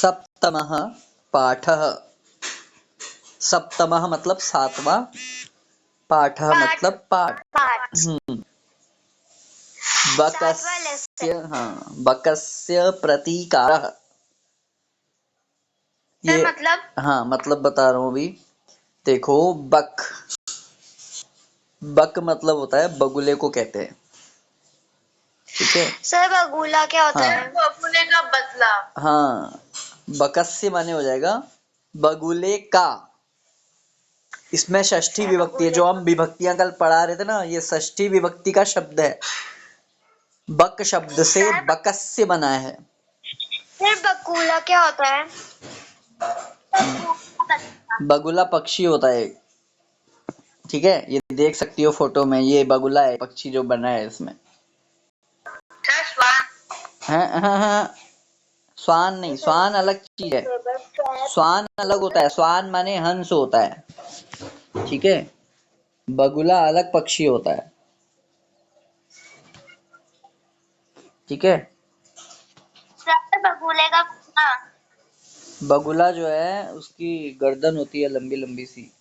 सप्तमः पाठः। सप्तमः मतलब सातवां, पाठः मतलब पाठ। बकस्य, हाँ, बकस्य प्रतीकारः। ये मतलब, हाँ मतलब बता रहा हूँ अभी। देखो, बक, बक मतलब होता है बगुले को कहते हैं, ठीक है सर। बगुला क्या होता है? बगुले का बदला। हाँ, बकस्य माने हो जाएगा बगुले का। इसमें षष्ठी विभक्ति है, जो हम विभक्तियां कल पढ़ा रहे थे ना, ये षष्ठी विभक्ति का शब्द है। बक शब्द से बकस्य बना है। फिर बगुला क्या होता है? बगुला पक्षी होता है, ठीक है। ये देख सकती हो फोटो में, ये बगुला है, पक्षी जो बना है इसमें। हाँ, स्वान नहीं, स्वान अलग चीज है। स्वान अलग होता है, स्वान माने हंस होता है, ठीक है। बगुला अलग पक्षी होता है, ठीक है। बगुले का बगुला जो है उसकी गर्दन होती है लंबी लंबी सी।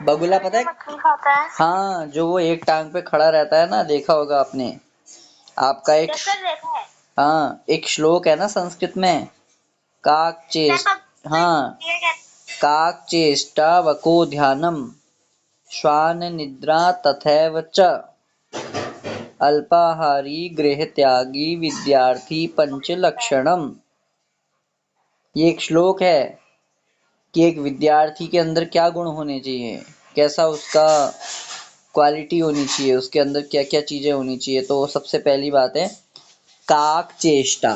बगुला पता है? खाता है। हाँ, जो वो एक टांग पे खड़ा रहता है ना, देखा होगा आपने। आपका एक, हाँ, एक श्लोक है ना संस्कृत में, काक चेष्ट, हाँ, काक चेष्टा वको ध्यानम श्वान निद्रा तथैव च अल्पाहारी गृह त्यागी विद्यार्थी पंच लक्षणम। ये एक श्लोक है कि एक विद्यार्थी के अंदर क्या गुण होने चाहिए, कैसा उसका क्वालिटी होनी चाहिए, उसके अंदर क्या क्या चीजें होनी चाहिए। तो सबसे पहली बात है काक चेष्टा।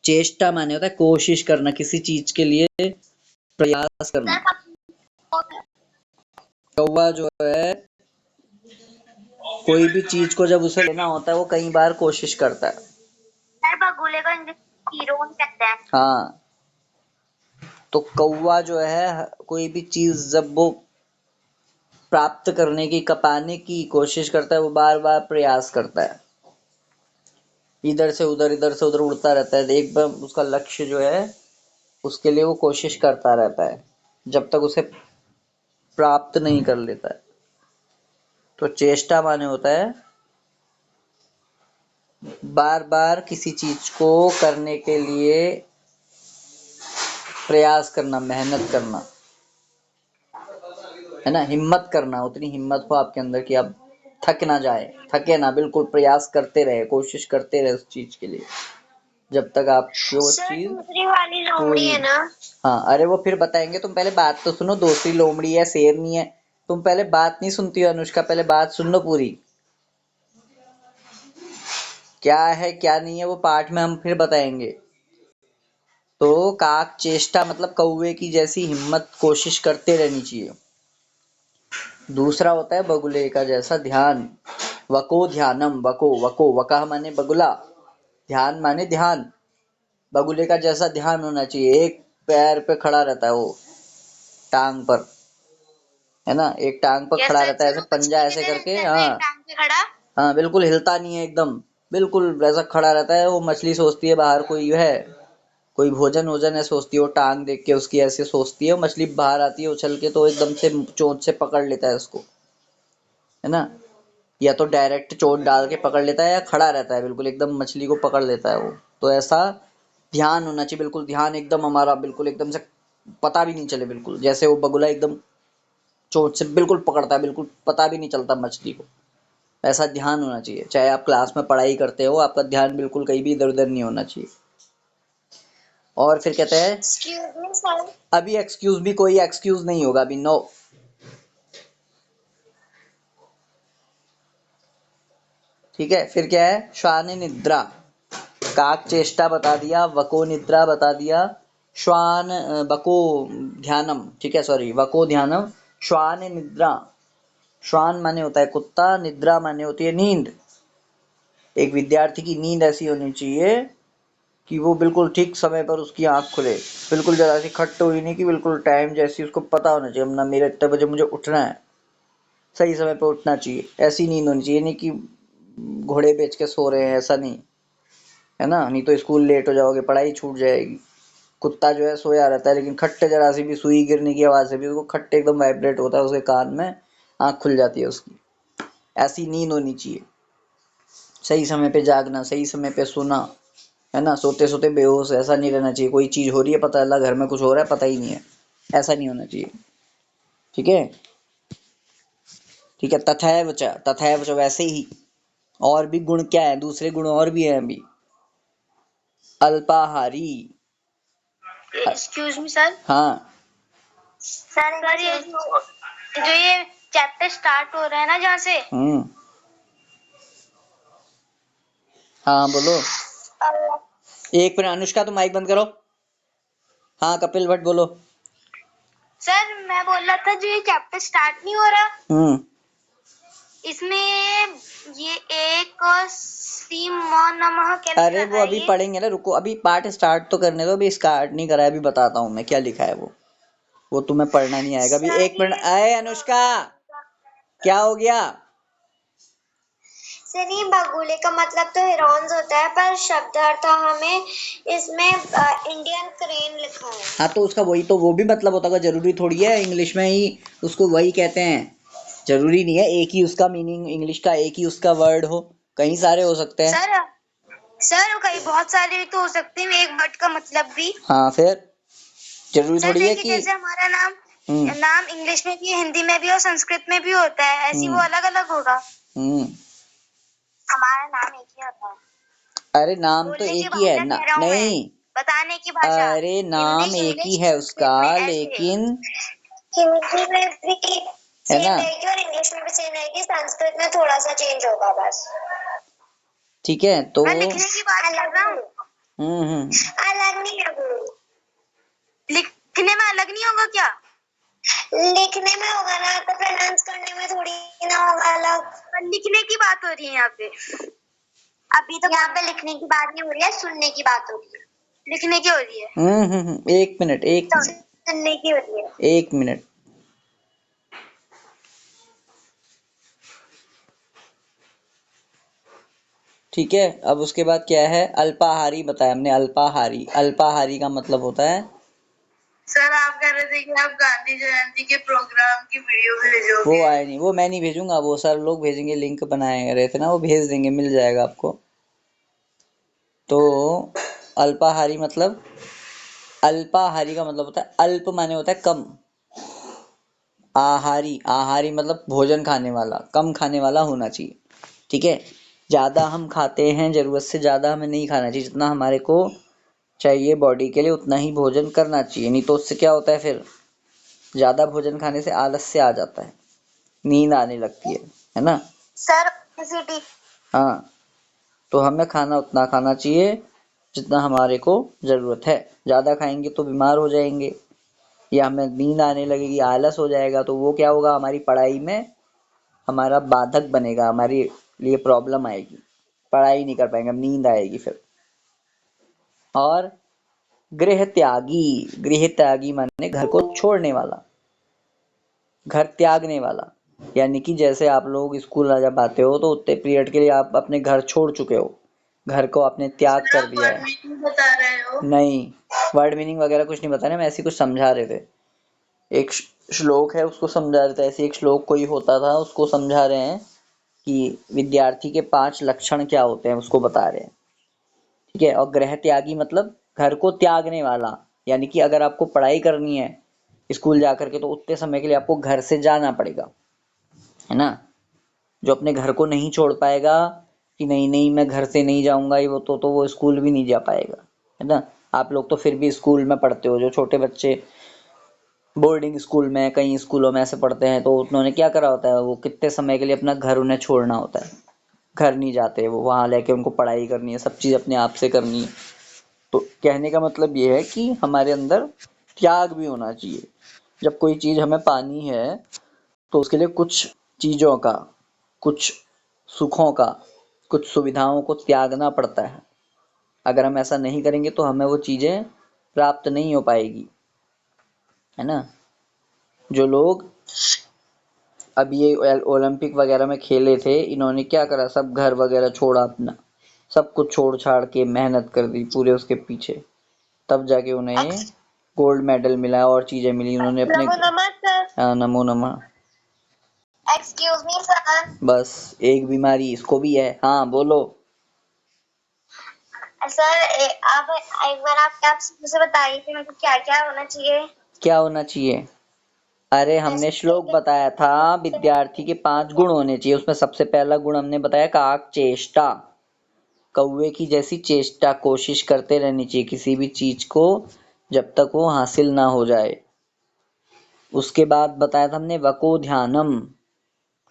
चेष्टा माने होता है कोशिश करना, किसी चीज के लिए प्रयास करना। कौवा जो है, कोई भी चीज को जब उसे लेना होता है वो कई बार कोशिश करता है। बगुले को हीरोन कहते हैं। हाँ, तो कौवा जो है कोई भी चीज जब वो प्राप्त करने की, पाने की कोशिश करता है, वो बार बार प्रयास करता है, इधर से उधर उड़ता रहता है, एक बार उसका लक्ष्य जो है उसके लिए वो कोशिश करता रहता है जब तक उसे प्राप्त नहीं कर लेता है। तो चेष्टा माने होता है बार बार किसी चीज को करने के लिए प्रयास करना, मेहनत करना, है ना, हिम्मत करना। उतनी हिम्मत हो आपके अंदर कि आप थक ना जाए, थके ना, बिल्कुल प्रयास करते रहे, कोशिश करते रहे उस चीज के लिए, जब तक आप वो चीज दूसरी वाली लोमड़ी है ना। हाँ, अरे वो फिर बताएंगे, तुम पहले बात तो सुनो। दूसरी लोमड़ी है, शेरनी है। तुम पहले बात नहीं सुनती हो अनुष्का, पहले बात सुन लो पूरी। क्या है क्या नहीं है वो पाठ में हम फिर बताएंगे। तो काक चेष्टा मतलब कौवे की जैसी हिम्मत, कोशिश करते रहनी चाहिए। दूसरा होता है बगुले का जैसा ध्यान, वको ध्यानम। वको, वको, वका माने बगुला, ध्यान माने ध्यान। बगुले का जैसा ध्यान होना चाहिए, एक पैर पे खड़ा रहता है वो, टांग पर, है ना, एक टांग पर खड़ा रहता है, ऐसे पंजा ऐसे करके। हाँ हाँ, बिल्कुल हिलता नहीं है एकदम, बिल्कुल वैसा खड़ा रहता है। वो मछली सोचती है बाहर कोई है, कोई भोजन वोजन है, सोचती है वो, टांग देख के उसकी ऐसे सोचती है, मछली बाहर आती है उछल के, तो एकदम से चोंच से पकड़ लेता है उसको, है ना। या तो डायरेक्ट चोट डाल के पकड़ लेता है, या खड़ा रहता है बिल्कुल एकदम, मछली को पकड़ लेता है वो। तो ऐसा ध्यान होना चाहिए, बिल्कुल ध्यान एकदम हमारा, बिल्कुल एकदम से पता भी नहीं चले, बिल्कुल जैसे वो बगुला एकदम चोट से बिल्कुल पकड़ता है, बिल्कुल पता भी नहीं चलता मछली को। ऐसा ध्यान होना चाहिए, चाहे आप क्लास में पढ़ाई करते हो, आपका ध्यान बिल्कुल कहीं भी इधर उधर नहीं होना चाहिए। और फिर कहते हैं अभी एक्सक्यूज भी, कोई एक्सक्यूज नहीं होगा अभी, नो। ठीक है, फिर क्या है, श्वान निद्रा। काक चेष्टा बता दिया, वको निद्रा बता दिया, श्वान वको ध्यानम, ठीक है, सॉरी, वको ध्यानम, श्वान निद्रा। श्वान माने होता है कुत्ता, निद्रा माने होती है नींद। एक विद्यार्थी की नींद ऐसी होनी चाहिए कि वो बिल्कुल ठीक समय पर उसकी आंख खुले, बिल्कुल जरा सी खट्ट हुई नहीं, कि बिल्कुल टाइम जैसी उसको पता होना चाहिए, ना मेरे इतने बजे मुझे उठना है, सही समय पर उठना चाहिए, ऐसी नींद होनी चाहिए। नहीं कि घोड़े बेच के सो रहे हैं, ऐसा नहीं है ना। नहीं तो स्कूल लेट हो जाओगे, पढ़ाई छूट जाएगी। कुत्ता जो है सोया रहता है, लेकिन खट्टे जरा सी भी सुई गिरने की आवाज़ से भी उसको खट्टे एकदम वाइब्रेट होता है उसके कान में, आँख खुल जाती है उसकी। ऐसी नींद होनी चाहिए, सही समय पे जागना, सही समय पे सोना, है ना। सोते सोते बेहोश ऐसा नहीं रहना चाहिए, कोई चीज़ हो रही है पता चला घर में कुछ हो रहा है पता ही नहीं है, ऐसा नहीं होना चाहिए। ठीक है, ठीक है। तथैव च, तथैव च वैसे ही। और भी गुण क्या है, दूसरे गुण और भी हैं अभी। अल्पाहारी। Excuse me sir. हाँ सर ये जो ये चैप्टर स्टार्ट हो रहा है ना जहाँ से, हाँ बोलो। एक मिनट अनुष्का, तुम माइक बंद करो। हाँ कपिल भट्ट बोलो। सर मैं बोल रहा था जो ये चैप्टर स्टार्ट नहीं हो रहा, इसमें ये एक नमः क्या लिखा अरे वो है अभी ये? पढ़ेंगे ना, रुको अभी पाठ स्टार्ट तो करने दो, अभी स्टार्ट नहीं करा है, अभी बताता हूँ मैं क्या लिखा है वो तुम्हें पढ़ना नहीं आएगा अभी। एक मिनट, आए अनुष्का, क्या हो गया? सर ये बगुले का मतलब तो हिरॉन्स होता है, पर शब्दार्थ हमें इसमें इंडियन क्रेन लिखा है। हाँ तो उसका वही तो वो भी मतलब होता होगा, जरूरी थोड़ी है इंग्लिश में ही उसको वही कहते हैं, जरूरी नहीं है एक ही उसका मीनिंग इंग्लिश का, एक ही उसका वर्ड हो, कई सारे हो सकते हैं। सर कई बहुत सारे तो हो सकते हैं, एक वर्ड का मतलब भी। हाँ फिर जरूरी सर थोड़ी है देखिए कि जैसे हमारा नाम इंग्लिश में भी, हिंदी में भी और संस्कृत में भी होता है, ऐसी वो अलग अलग होगा। हमारा नाम एक ही होता है। अरे नाम तो बोलने की एक ही है भाषा ना, कह रहा हूँ मैं, नहीं बताने की भाषा। अरे नाम हिंदी एक ही इंग्लिश है संस्कृत उसका, में ऐसे लेकिन हिंदी में भी है सेम ना। रहेगी और इंग्लिश में भी सेम रहेगी, संस्कृत में थोड़ा सा चेंज होगा बस। ठीक है तो मैं लिखने की बात कर रहा हूँ। अलग नहीं है वो। लिखने में अलग नहीं होगा क्या? लिखने में होगा ना, तो प्रोनाउंस करने में थोड़ी ना होगा अलग। पर लिखने की बात हो रही है यहाँ पे। अभी तो यहाँ पे लिखने की बात नहीं हो रही है, सुनने की बात हो रही है। लिखने की हो रही है। एक मिनट सुनने की हो रही है। एक मिनट। ठीक है, अब उसके बाद क्या है, अल्पाहारी बताया हमने। अल्पाहारी, अल्पाहारी का मतलब होता है। सर आप कह रहे थे कि आप गांधी जयंती के प्रोग्राम की वीडियो भेजोगे। वो आए नहीं, वो मैं नहीं भेजूंगा, वो सर लोग भेजेंगे, लिंक बनाए रहे थे ना, वो भेज देंगे, मिल जाएगा आपको। तो अल्पाहारी मतलब, अल्पाहारी का मतलब होता है, अल्प माने होता है कम, आहारी, आहारी मतलब भोजन खाने वाला, कम खाने वाला होना चाहिए। ठीक है, ज़्यादा हम खाते हैं, ज़रूरत से ज़्यादा हमें नहीं खाना चाहिए, जितना हमारे को चाहिए बॉडी के लिए उतना ही भोजन करना चाहिए। नहीं तो उससे क्या होता है, फिर ज़्यादा भोजन खाने से आलस्य आ जाता है, नींद आने लगती है ना। सर हाँ, तो हमें खाना उतना खाना चाहिए जितना हमारे को ज़रूरत है। ज़्यादा खाएंगे तो बीमार हो जाएंगे, या हमें नींद आने लगेगी, आलस हो जाएगा, तो वो क्या होगा, हमारी पढ़ाई में हमारा बाधक बनेगा, हमारे लिए प्रॉब्लम आएगी, पढ़ाई नहीं कर पाएंगे, नींद आएगी फिर। और गृह त्यागी, गृह त्यागी माने घर को छोड़ने वाला, घर त्यागने वाला, यानी कि जैसे आप लोग स्कूल जब आते हो तो उतने पीरियड के लिए आप अपने घर छोड़ चुके हो, घर को आपने त्याग कर दिया है। बता रहे हो? नहीं, वर्ड मीनिंग वगैरह कुछ नहीं बता रहे, हम ऐसे कुछ समझा रहे थे, एक श्लोक है उसको समझा रहे थे, ऐसे एक श्लोक कोई होता था उसको समझा रहे हैं कि विद्यार्थी के 5 लक्षण क्या होते हैं, उसको बता रहे हैं। ठीक है, और गृह त्यागी मतलब घर को त्यागने वाला, यानी कि अगर आपको पढ़ाई करनी है स्कूल जा करके तो उतने समय के लिए आपको घर से जाना पड़ेगा, है ना। जो अपने घर को नहीं छोड़ पाएगा कि नहीं नहीं मैं घर से नहीं जाऊंगा, ये वो तो वो स्कूल भी नहीं जा पाएगा, है ना। आप लोग तो फिर भी स्कूल में पढ़ते हो, जो छोटे बच्चे बोर्डिंग स्कूल में, कई स्कूलों में ऐसे पढ़ते हैं, तो उन्होंने क्या करा होता है, वो कितने समय के लिए अपना घर उन्हें छोड़ना होता है, घर नहीं जाते वो, वहाँ लेके उनको पढ़ाई करनी है, सब चीज़ अपने आप से करनी है। तो कहने का मतलब ये है कि हमारे अंदर त्याग भी होना चाहिए। जब कोई चीज़ हमें पानी है तो उसके लिए कुछ चीज़ों का, कुछ सुखों का, कुछ सुविधाओं को त्यागना पड़ता है। अगर हम ऐसा नहीं करेंगे तो हमें वो चीज़ें प्राप्त नहीं हो पाएगी, है ना। जो लोग अब ये ओलंपिक वगैरह में खेले थे, इन्होंने क्या करा, सब घर वगैरह छोड़ा अपना, सब कुछ छोड़ छाड़ के मेहनत कर दी पूरे उसके पीछे, तब जाके उन्हें गोल्ड मेडल मिला और चीजें मिली। उन्होंने अपने नमो नमः सर। हाँ, नमो नमः। Excuse me sir. बस एक बीमारी इसको भी है। हाँ बोलो। सर आप एक बार आप मुझे बताइए कि मतलब क्या क्या होना चाहिए। क्या होना चाहिए? अरे हमने श्लोक बताया था, विद्यार्थी के 5 गुण होने चाहिए। उसमें सबसे पहला गुण हमने बताया काक चेष्टा, कौवे की जैसी चेष्टा, कोशिश करते रहनी चाहिए किसी भी चीज को जब तक वो हासिल ना हो जाए। उसके बाद बताया था हमने वको ध्यानम,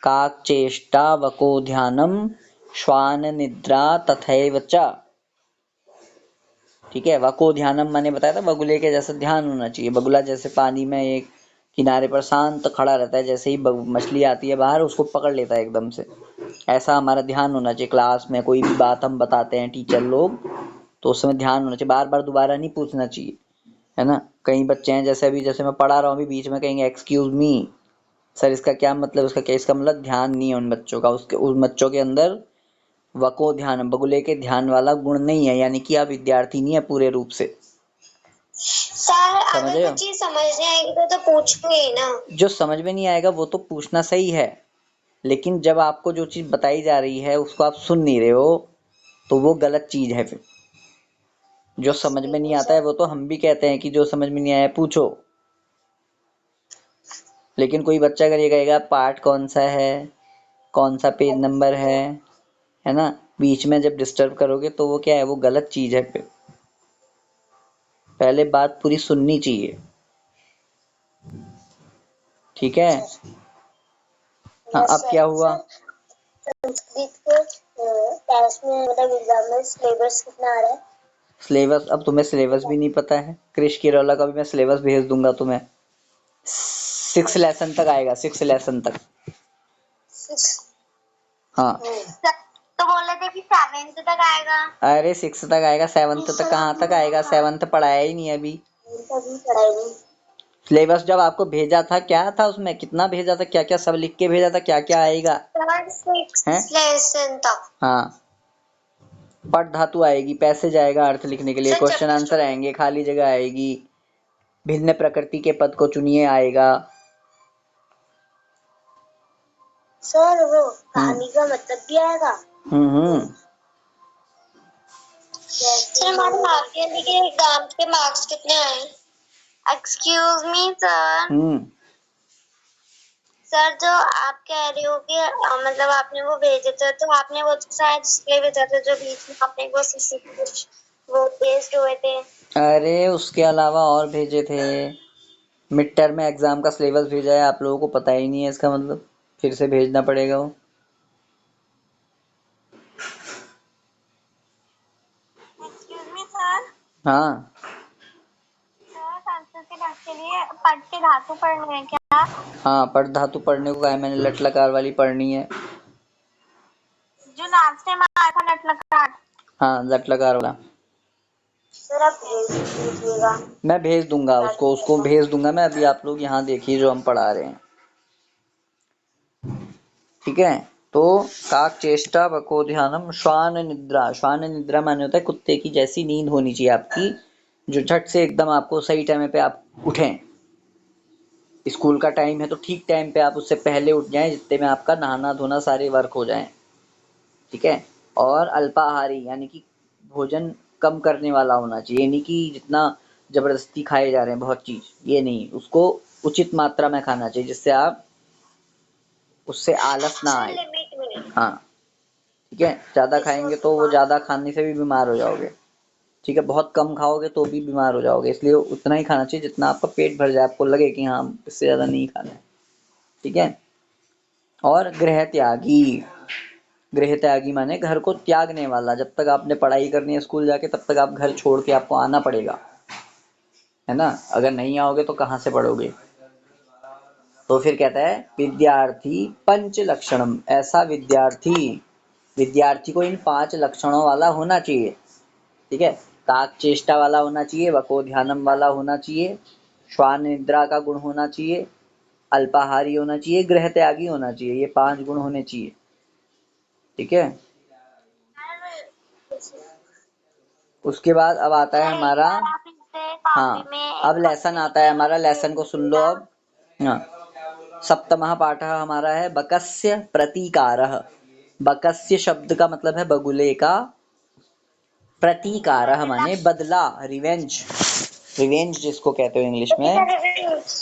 काक चेष्टा वको ध्यानम श्वान निद्रा तथैव च। ठीक है, वको ध्यानम मैंने बताया था बगुले के जैसा ध्यान होना चाहिए। बगुला जैसे पानी में एक किनारे पर शांत खड़ा रहता है, जैसे ही मछली आती है बाहर उसको पकड़ लेता है एकदम से, ऐसा हमारा ध्यान होना चाहिए। क्लास में कोई भी बात हम बताते हैं टीचर लोग, तो उस समय ध्यान होना चाहिए, बार बार दोबारा नहीं पूछना चाहिए, है ना। कई बच्चे हैं जैसे अभी, जैसे मैं पढ़ा रहा हूँ अभी, बीच में कहेंगे एक्सक्यूज मी सर, इसका क्या मतलब, इसका क्या, इसका मतलब ध्यान नहीं है उन बच्चों का, उसके उन बच्चों के अंदर वको ध्यान, बगुले के ध्यान वाला गुण नहीं है, यानी कि आप विद्यार्थी नहीं है पूरे रूप से। सर अगर कुछ चीज समझ नहीं आएगी तो पूछूंगे ही ना। जो समझ में नहीं आएगा वो तो पूछना सही है, लेकिन जब आपको जो चीज बताई जा रही है उसको आप सुन नहीं रहे हो तो वो गलत चीज है। फिर जो समझ में नहीं आता है वो तो हम भी कहते हैं कि जो समझ में नहीं आया पूछो, लेकिन कोई बच्चा अगर ये कहेगा पार्ट कौन सा है, कौन सा पेज नंबर है ना, बीच में जब डिस्टर्ब करोगे तो वो क्या है, वो गलत चीज है। फिर पहले बात पूरी सुननी चाहिए, ठीक है। हाँ, अब क्या हुआ? संस्कृत के टेस्ट में मतलब एग्जाम में सिलेबस कितना आ रहा है? सिलेबस, अब तुम्हें सिलेबस भी नहीं पता है। क्रिश केरला का भी मैं सिलेबस भेज दूंगा तुम्हें, 6 लेसन तक आएगा, 6 लेसन तक। हाँ तो बोल रहे थे कि 7th तक आएगा। अरे 6 तक आएगा, 7th तक कहाँ तक आएगा, 7th पढ़ाया ही नहीं अभी। सिलेबस जब आपको भेजा था क्या था, उसमें कितना भेजा था, क्या क्या सब लिख के भेजा था, क्या क्या आएगा? 6 लेसन तक। हाँ, पट धातु आएगी, पैसेज आएगा अर्थ लिखने के लिए, क्वेश्चन आंसर आएंगे, खाली जगह आएगी, भिन्न प्रकृति के पद को चुनिए आएगा। सर वो कहानी का मतलब भी आएगा। सर हमारे मार्क्स के एग्जाम के मार्क्स कितने आए? Excuse me sir. सर जो आप कह रहे हो कि मतलब आपने वो भेजे थे, तो आपने वो शायद इसलिए भेजा था जो बीच में आपने वो टेस्ट हुए थे। अरे उसके अलावा और भेजे थे, मिड टर्म में एग्जाम का सिलेबस भेजा है, आप लोगों को पता ही नहीं है, इसका मतलब फिर से भेजना पड़ेगा वो। Excuse me sir. हाँ सर संस्कृत के लिए पट के धातु पढ़ने हैं क्या? हाँ, पट धातु पढ़ने को कहा है मैंने, लट लकार वाली पढ़नी है। जो लास्ट टाइम आया था लट लकार। हाँ, लट लकार वाला। सर आप भेज दीजिएगा। मैं भेज दूंगा उसको भेज दूंगा मैं। अभी आप लोग यहाँ देखिए जो हम पढ़ा रहे हैं, ठीक है। तो काक चेष्टा वको ध्यानम श्वान निद्रा, श्वान निद्रा माने होता है कुत्ते की जैसी नींद होनी चाहिए आपकी, जो झट से एकदम आपको सही टाइम पे आप उठें। स्कूल का टाइम है तो ठीक टाइम पे आप उससे पहले उठ जाएं, जितने में आपका नहाना धोना सारे वर्क हो जाएं, ठीक है। और अल्पाहारी यानी कि भोजन कम करने वाला होना चाहिए, नहीं कि जितना जबरदस्ती खाए जा रहे हैं बहुत चीज, ये नहीं, उसको उचित मात्रा में खाना चाहिए जिससे आप उससे आलस ना आए। हाँ ठीक है, ज्यादा खाएंगे तो वो ज्यादा खाने से भी बीमार हो जाओगे, ठीक है। बहुत कम खाओगे तो भी बीमार हो जाओगे, इसलिए उतना ही खाना चाहिए जितना आपका पेट भर जाए, आपको लगे कि हाँ इससे ज्यादा नहीं खाना है, ठीक है। और गृह त्यागी, गृह त्यागी माने घर को त्यागने वाला, जब तक आपने पढ़ाई करनी है स्कूल जाके तब तक आप घर छोड़ के आपको आना पड़ेगा, है ना। अगर नहीं आओगे तो कहाँ से पढ़ोगे। तो फिर कहता है विद्यार्थी पंच लक्षणम, ऐसा विद्यार्थी, विद्यार्थी को इन 5 लक्षणों वाला होना चाहिए, ठीक है। काक चेष्टा वाला होना चाहिए, वको ध्यानम वाला होना चाहिए, श्वान निद्रा का गुण होना चाहिए, अल्पाहारी होना चाहिए, गृह त्यागी होना चाहिए, ये 5 गुण होने चाहिए। ठीक है। उसके बाद अब आता है हमारा, हाँ अब लेसन आता है हमारा, लेसन को सुन लो अब। हाँ, सप्तमः पाठः हमारा है बकस्य प्रतीकारः। बकस्य शब्द का मतलब है बगुले का, प्रतीकारः माने बदला, रिवेंज, रिवेंज जिसको कहते हो इंग्लिश में।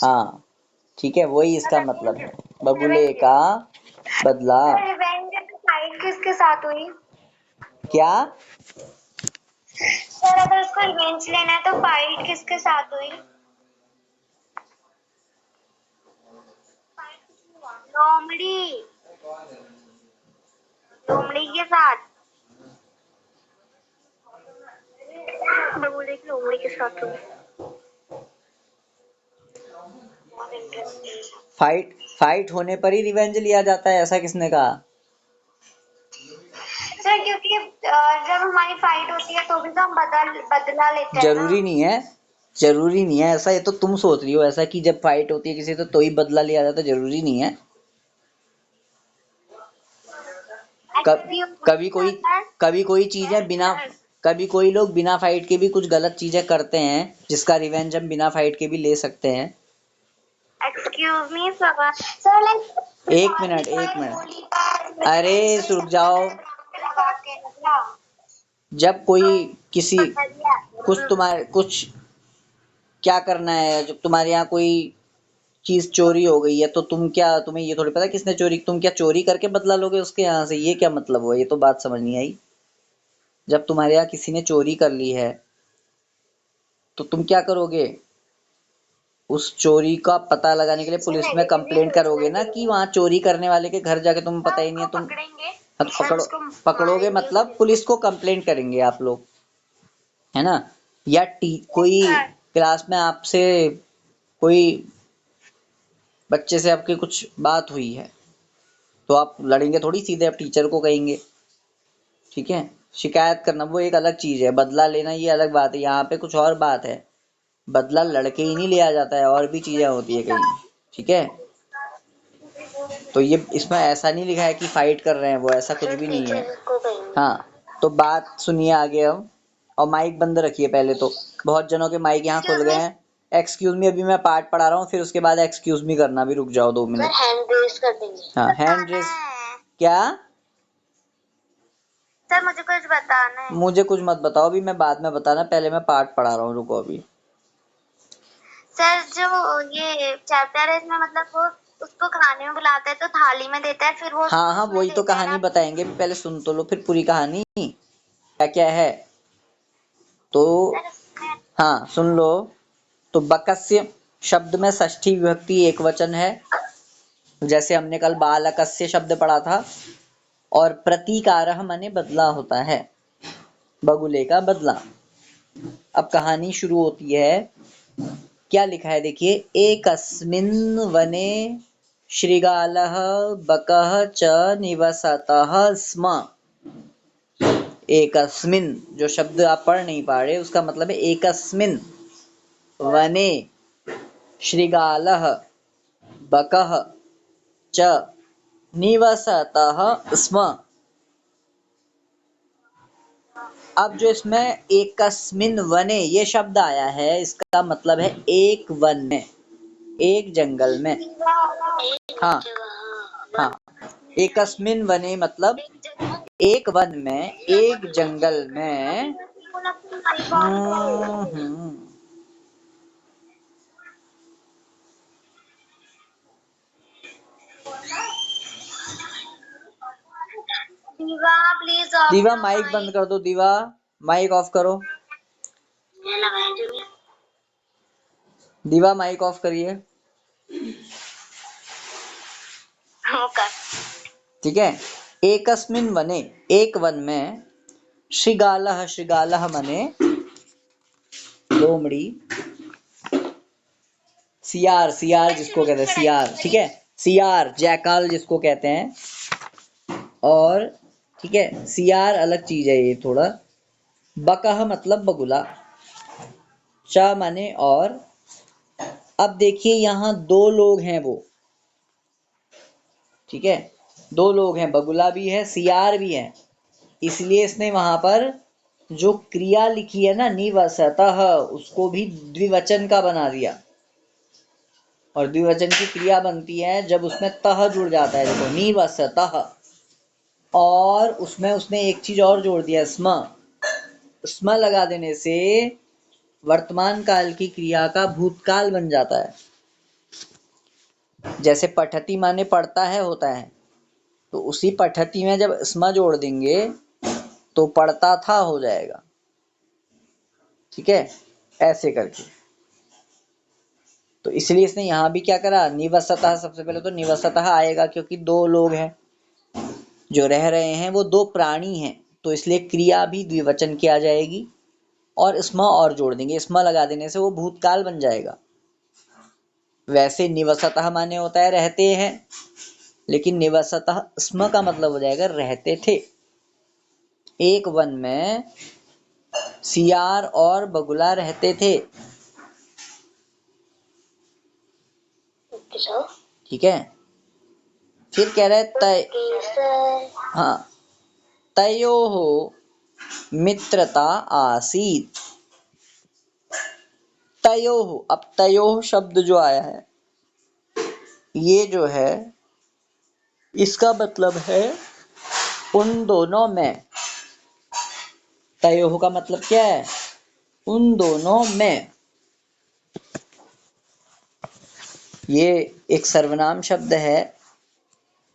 हाँ ठीक है, वही इसका मतलब है, बगुले का बदला। फाइट किसके साथ हुई? क्या? सर अगर उसको रिवेंज लेना है तो फाइट किसके साथ हुई? लोमड़ी, लोमड़ी के साथ, बगुले की लोमड़ी के साथ हुई। फाइट, फाइट होने पर ही रिवेंज लिया जाता है, ऐसा किसने कहा? सर क्योंकि जब हमारी फाइट होती है तो भी तो हम बदला लेते हैं ना। जरूरी नहीं है, जरूरी नहीं है ऐसा, ये तो तुम सोच रही हो ऐसा कि जब फाइट होती है किसी तो ही बदला लिया जाता है, जरूरी नहीं है। कभी कोई चीजें बिना, कभी कोई लोग बिना फाइट के भी कुछ गलत चीजें करते हैं, जिसका रिवेंज हम बिना फाइट के भी ले सकते हैं। एक्सक्यूज मी सर, एक मिनट, अरे रुक जाओ। जब कोई किसी कुछ क्या करना है, जब तुम्हारे यहाँ कोई चीज चोरी हो गई है तो तुम्हें ये थोड़ी पता किसने चोरी, तुम क्या चोरी करके बदला लोगे उसके यहाँ से? ये क्या मतलब हुआ? ये तो बात समझ नहीं आई। जब तुम्हारे यहाँ किसी ने चोरी कर ली है तो तुम क्या करोगे? उस चोरी का पता लगाने के लिए पुलिस में कंप्लेंट करोगे ना, कि वहां चोरी करने वाले के घर जाके तुम्हें पता ही नहीं है, तुम हाँ तो पकड़ोगे मतलब पुलिस को कंप्लेंट करेंगे आप लोग, है ना? या कोई क्लास में आपसे कोई बच्चे से आपकी कुछ बात हुई है तो आप लड़ेंगे थोड़ी सीधे, आप टीचर को कहेंगे। ठीक है, शिकायत करना वो एक अलग चीज है, बदला लेना ये अलग बात है। यहाँ पे कुछ और बात है, बदला लड़के ही नहीं लिया जाता है, और भी चीजें होती है कहीं। ठीक है, तो ये इसमें ऐसा नहीं लिखा है कि फाइट कर रहे हैं वो, ऐसा कुछ भी नहीं है। हाँ तो बात सुनिए आगे अब, और माइक बंद रखिए पहले तो, बहुत जनों के माइक यहाँ खुल गए हैं। एक्सक्यूज मी, अभी मैं पार्ट पढ़ा रहा हूँ, फिर उसके बाद एक्सक्यूज मी करना, भी रुक जाओ 2 मिनट। हैंड रेस कर देंगे। हाँ हैंड रेस। क्या? सर मुझे कुछ बताना है। मुझे कुछ मत बताओ अभी, मैं बाद में बताना, पहले मैं पार्ट पढ़ा रहा हूँ, रुको अभी। सर जो ये चैप्टर है इसमें मतलब वो उसको खाने में बुलाता है तो थाली में देता है, फिर वो हाँ हाँ वही तो कहानी बताएंगे, पहले सुन तो लो फिर पूरी कहानी क्या क्या है तो। हाँ सुन लो, तो बकस्य शब्द में षष्ठी विभक्ति एक वचन है, जैसे हमने कल बालकस्य शब्द पढ़ा था। और प्रतीकारः माने बदला होता है, बगुले का बदला। अब कहानी शुरू होती है, क्या लिखा है देखिए, एकस्मिन् वने शृगालः बकः च निवसतः स्म। एकस्मिन् जो शब्द आप पढ़ नहीं पा रहे उसका मतलब है एकस्मिन् वने शृगालः बकः च निवसतः स्म। अब जो इसमें एकस्मिन् वने ये शब्द आया है, इसका मतलब है एक वन में, एक जंगल में। हाँ हाँ, एकस्मिन् वने मतलब एक वन में, एक जंगल में। दीवा प्लीज दीवा माइक बंद कर दो, दीवा माइक ऑफ करो, दीवा माइक ऑफ करिए। ठीक है, एकस्मिन् वने एक वन में, शृगालः शृगालः मने लोमड़ी, सियार सियार जिसको कहते हैं सियार, ठीक है, सियार जैकाल जिसको कहते हैं। और ठीक है, सियार अलग चीज है ये थोड़ा। बकह मतलब बगुला, च माने और। अब देखिए यहाँ 2 लोग हैं वो, ठीक है, 2 लोग हैं, बगुला भी है सियार भी है, इसलिए इसने वहां पर जो क्रिया लिखी है ना निवसतः, उसको भी द्विवचन का बना दिया। और द्विवचन की क्रिया बनती है जब उसमें तह जुड़ जाता है, देखो निवसतः। और उसमें उसने एक चीज और जोड़ दिया, स्म। स्म लगा देने से वर्तमान काल की क्रिया का भूतकाल बन जाता है। जैसे पठति माने पढ़ता है होता है, तो उसी पठति में जब स्म जोड़ देंगे तो पढ़ता था हो जाएगा। ठीक है, ऐसे करके। तो इसलिए इसने यहां भी क्या करा, निवसतः। सबसे पहले तो निवसतः आएगा क्योंकि 2 लोग हैं जो रह रहे हैं, वो 2 प्राणी हैं, तो इसलिए क्रिया भी द्विवचन की आ जाएगी। और स्म और जोड़ देंगे, स्म लगा देने से वो भूतकाल बन जाएगा। वैसे निवसतः माने होता है रहते हैं, लेकिन निवसतः स्म का मतलब हो जाएगा रहते थे। एक वन में सियार और बगुला रहते थे। ठीक है, फिर कह रहे तय, हाँ, तयोः मित्रता आसीत। तयोः, अब तयोः शब्द जो आया है, ये जो है इसका मतलब है उन दोनों में। तयोः का मतलब क्या है, उन दोनों में। ये एक सर्वनाम शब्द है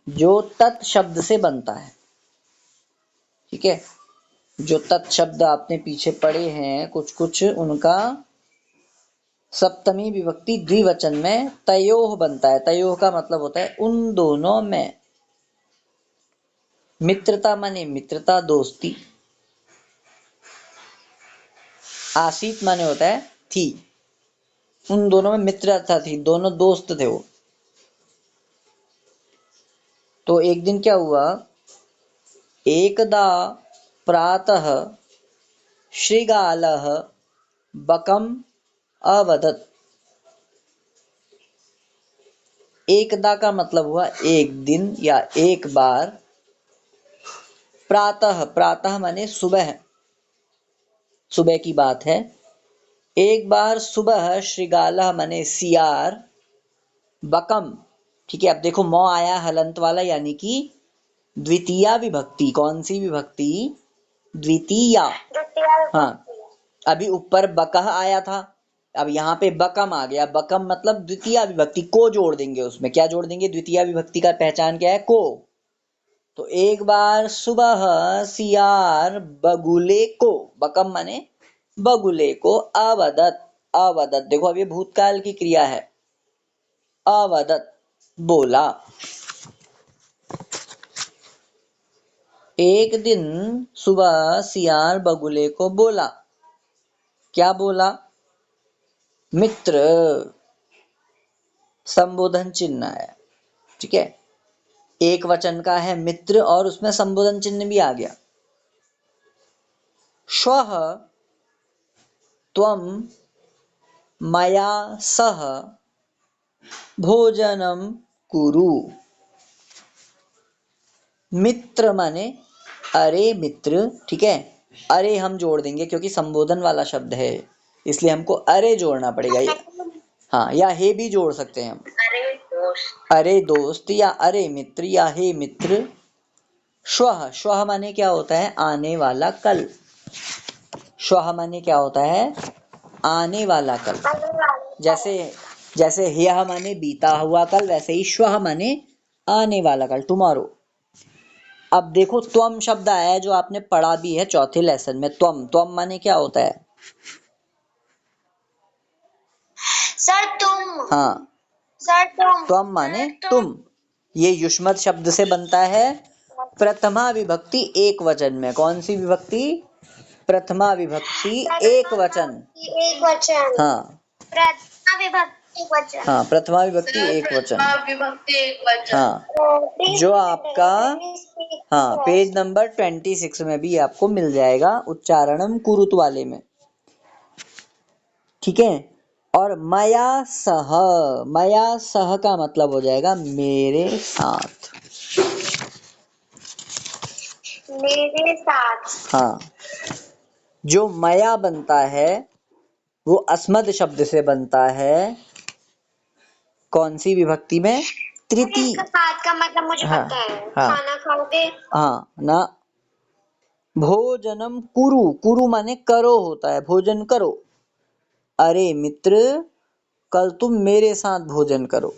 जो तत् शब्द से बनता है। ठीक है, जो तत् शब्द आपने पीछे पढ़े हैं कुछ कुछ, उनका सप्तमी विभक्ति द्विवचन में तयोः बनता है। तयोः का मतलब होता है उन दोनों में। मित्रता माने मित्रता, दोस्ती। आसीत माने होता है थी। उन दोनों में मित्रता थी, दोनों दोस्त थे वो। तो एक दिन क्या हुआ, एकदा प्रातः श्रीगालः बकम् अवदत्। एकदा का मतलब हुआ एक दिन या एक बार। प्रातः, प्रातः माने सुबह, सुबह की बात है। एक बार सुबह श्रीगालः माने सियार, बकम, ठीक है, अब देखो मौ आया हलंत वाला, यानी कि द्वितीया विभक्ति। कौन सी विभक्ति, द्वितीया। हाँ, अभी ऊपर बकह आया था, अब यहाँ पे बकम आ गया। बकम मतलब द्वितीया विभक्ति, को जोड़ देंगे उसमें। क्या जोड़ देंगे, द्वितीया विभक्ति का पहचान क्या है, को। तो एक बार सुबह सियार बगुले को, बकम माने बगुले को, अवदत। अवदत देखो अब ये भूतकाल की क्रिया है, अवदत बोला। एक दिन सुबह सियार बगुले को बोला। क्या बोला, मित्र, संबोधन चिन्ह है। ठीक है, एक वचन का है मित्र और उसमें संबोधन चिन्ह भी आ गया। श्वः त्वं मया सह भोजनम कुरु। मित्र माने अरे मित्र। ठीक है, अरे हम जोड़ देंगे क्योंकि संबोधन वाला शब्द है, इसलिए हमको अरे जोड़ना पड़ेगा। ये हाँ, या हे भी जोड़ सकते हैं हम, अरे दोस्त या अरे मित्र या हे मित्र। श्वः, श्वः माने क्या होता है, आने वाला कल। श्वः माने क्या होता है, आने वाला कल। जैसे जैसे ह्यः माने बीता हुआ कल, वैसे ही श्वः माने आने वाला कल, टुमारो। अब देखो त्वम शब्द आया है जो आपने पढ़ा भी है चौथे लेसन में। त्वम, त्वम माने क्या होता है, सर तुम। हाँ, सर तुम। त्वम माने तुम। ये युष्मत शब्द से बनता है प्रथमा विभक्ति एक वचन में। कौन सी विभक्ति, प्रथमा विभक्ति एक वचन। एक वचन। हाँ, प्रथमा विभक्ति एक वचन। हाँ, प्रथमा विभक्ति एक वचन। हाँ, जो आपका, हाँ, पेज नंबर 26 में भी आपको मिल जाएगा, उच्चारणम कुरुत वाले में। ठीक है, और मया सह, मया सह का मतलब हो जाएगा मेरे साथ। मेरे साथ। हाँ, जो मया बनता है वो अस्मद शब्द से बनता है। कौन सी विभक्ति में? तृतीय। इसका साथ का मतलब मुझे हाँ, पता है। हाँ, खाना खाओगे? हाँ ना। भोजनम कुरु, कुरु माने करो होता है, भोजन करो। अरे मित्र, कल तुम मेरे साथ भोजन करो।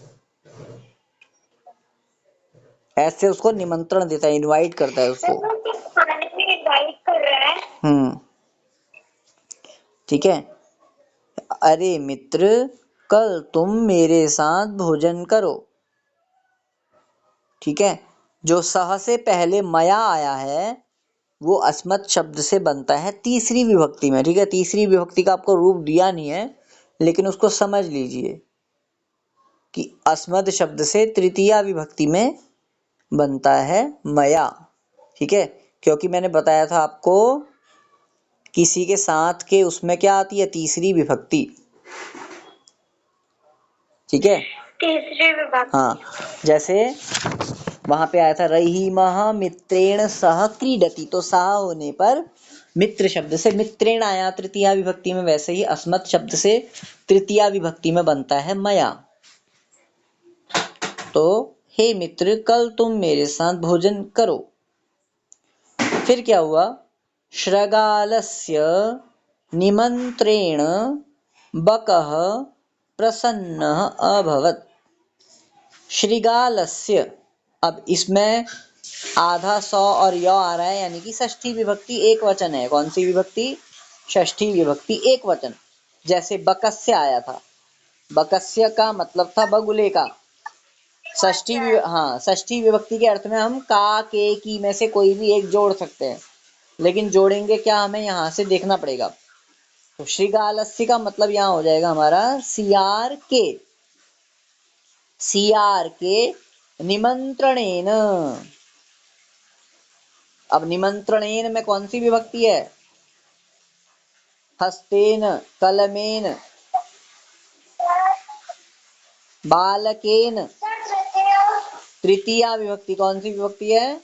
ऐसे उसको निमंत्रण देता है, इनवाइट करता है उसको। खाने में इनवाइट कर रहा है। ठीक है। अरे मित्र, कल तुम मेरे साथ भोजन करो। ठीक है। जो सह से पहले मया आया है वो अस्मत् शब्द से बनता है तीसरी विभक्ति में। ठीक है, तीसरी विभक्ति का आपको रूप दिया नहीं है, लेकिन उसको समझ लीजिए कि अस्मद शब्द से तृतीया विभक्ति में बनता है मया। ठीक है, क्योंकि मैंने बताया था आपको किसी के साथ के उसमें क्या आती है? तीसरी विभक्ति। ठीक है, तीसरी विभक्ति। हाँ, जैसे वहां पे आया था रहीमः मित्रेण सह क्रीडति, तो सह होने पर मित्र शब्द से मित्रेण आया तृतीया विभक्ति में, वैसे ही अस्मत् शब्द से तृतीया विभक्ति में बनता है मया। तो हे मित्र, कल तुम मेरे साथ भोजन करो। फिर क्या हुआ? श्रगालस्य निमंत्रेण बकः प्रसन्नः अभवत्। श्रृगालस्य, अब इसमें आधा सौ और य आ रहा है, यानी कि षष्ठी विभक्ति एक वचन है। कौन सी विभक्ति? षष्ठी विभक्ति एक वचन। जैसे बकस्य आया था, बकस्य का मतलब था बगुले का। षष्ठी विभक्ति के अर्थ में हम का, के, की में से कोई भी एक जोड़ सकते हैं, लेकिन जोड़ेंगे क्या हमें यहाँ से देखना पड़ेगा। तो श्रृगालस्य का मतलब यहाँ हो जाएगा हमारा सियार के, सियार के निमंत्रणेन। अब निमंत्रणेन में कौन सी विभक्ति है? हस्तेन, कलमेन, बालकेन। तृतीया विभक्ति कौन सी विभक्ति है?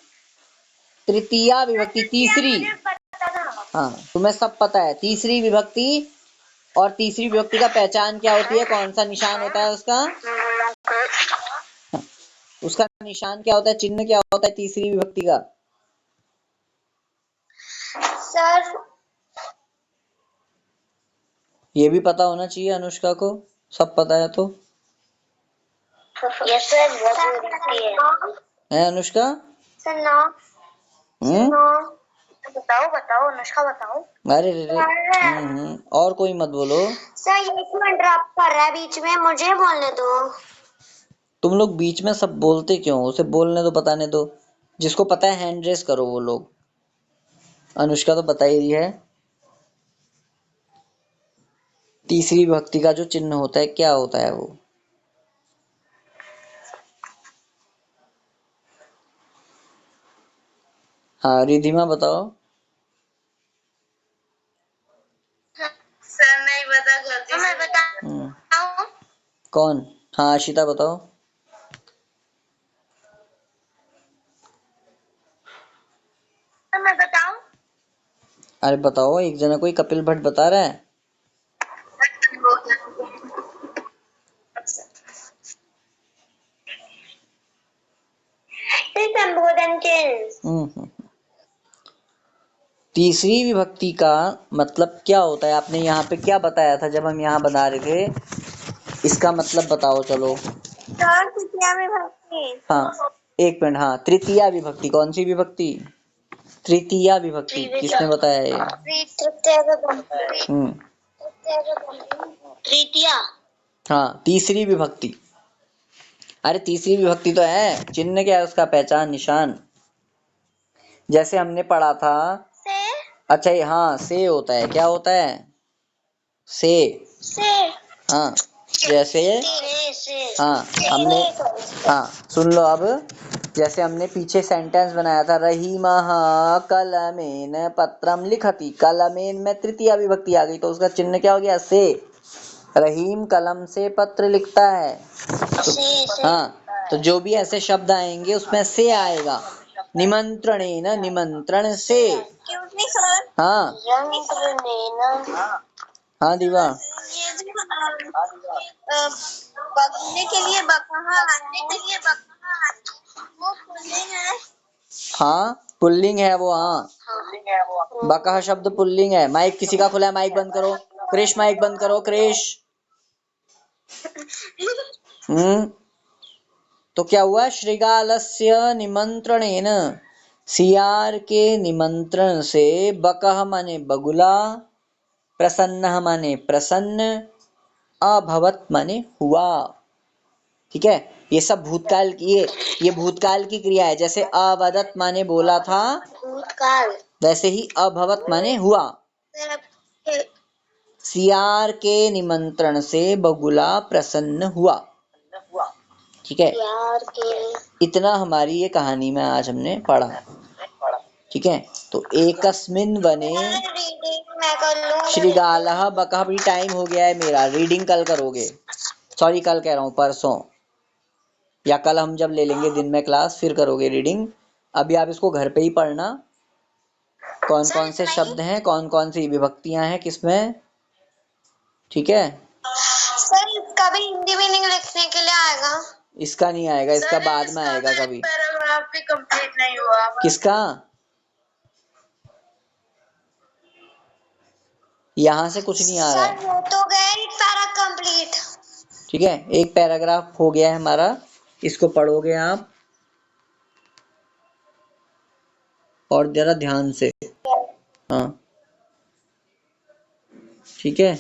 तृतीया विभक्ति, तीसरी। हाँ, तुम्हें सब पता है। तीसरी विभक्ति, और तीसरी विभक्ति का पहचान क्या होती है? कौन सा निशान होता है उसका? उसका निशान क्या होता है? चिन्ह क्या होता है तीसरी विभक्ति का? सर, ये भी पता होना चाहिए अनुष्का को, सब पता है तो। यस सर, है अनुष्का? सर बताओ बताओ अनुष्का बताओ। अरे और कोई मत बोलो। सर ये क्यों इंटरप्ट कर रहा है बीच में? मुझे बोलने दो। तुम लोग बीच में सब बोलते क्यों? उसे बोलने दो, बताने दो। जिसको पता है हैंड रेस करो वो लोग। अनुष्का तो बता ही रही है। तीसरी विभक्ति का जो चिन्ह होता है क्या होता है वो? हाँ, रिधिमा बताओ। सर नहीं बता, गलती मैं बताऊं? कौन? हाँ, आशिता बताओ। मैं बताऊं? अरे बताओ, एक जना कोई कपिल भट्ट बता रहा है। संबोधन चिन्ह। तीसरी विभक्ति का मतलब क्या होता है? आपने यहाँ पे क्या बताया था जब हम यहाँ बना रहे थे? इसका मतलब बताओ चलो। तृतीया विभक्ति। हाँ, एक मिनट। हाँ, तृतीया विभक्ति। कौन सी विभक्ति? तृतीया विभक्ति। किसने बताया ये? तृतीया। हाँ, तीसरी विभक्ति। अरे तीसरी विभक्ति तो है, चिन्ह क्या है उसका? पहचान, निशान। जैसे हमने पढ़ा था। से। अच्छा, ये हाँ से होता है। क्या होता है? से। हाँ, जैसे हाँ हमने, हाँ सुन लो अब। जैसे हमने पीछे सेंटेंस बनाया था, रहीमः कलमेन पत्रम लिखति। कलमेन में तृतीया विभक्ति आ गई, तो उसका चिन्ह क्या हो गया? से। रहीम कलम से पत्र लिखता है। तो, हाँ, तो जो भी ऐसे शब्द आएंगे उसमें से आएगा। निमंत्रणेन, निमंत्रण से। क्यों नहीं सर? हाँ हाँ दीवा। ये जो बगने के लिए बकहा आने के लिए बकहा वो पुल्लिंग है। हाँ पुल्लिंग है वो। हाँ बकह शब्द पुल्लिंग है। माइक किसी का खुला है? माइक बंद करो। क्रिश माइक बंद करो। क्रिश। तो क्या हुआ? श्रीगालस्य निमंत्रणेन, सियार के निमंत्रण से, बकह माने बगुला, प्रसन्न माने प्रसन्न, अभवत माने हुआ। ठीक है, ये सब भूतकाल की ये भूतकाल की क्रिया है। जैसे अवदत माने बोला था, भूतकाल, वैसे ही अभवत माने हुआ। सियार के निमंत्रण से बगुला प्रसन्न हुआ। ठीक है, इतना हमारी ये कहानी में आज हमने पढ़ा। ठीक है, तो एकस्मिन् वने श्रीगालः बकः। भी टाइम हो गया है मेरा, रीडिंग कल करोगे। सॉरी कल कह रहा हूँ, परसों या कल हम जब ले लेंगे दिन में क्लास, फिर करोगे रीडिंग। अभी आप इसको घर पे ही पढ़ना, कौन कौन से शब्द हैं, कौन कौन सी विभक्तियां हैं किसमें। ठीक है सर, इसका भी हिंदी मीनिंग लिखने के लिए आएगा? इसका नहीं आएगा, इसका बाद में आएगा कभी। पैराग्राफ भी कंप्लीट नहीं हुआ। किसका? यहाँ से कुछ नहीं आ रहा है। सर वो तो गया एक पैरा कंप्लीट। ठीक है, एक पैराग्राफ हो गया है हमारा, इसको पढ़ोगे आप और जरा ध्यान से। हाँ ठीक है।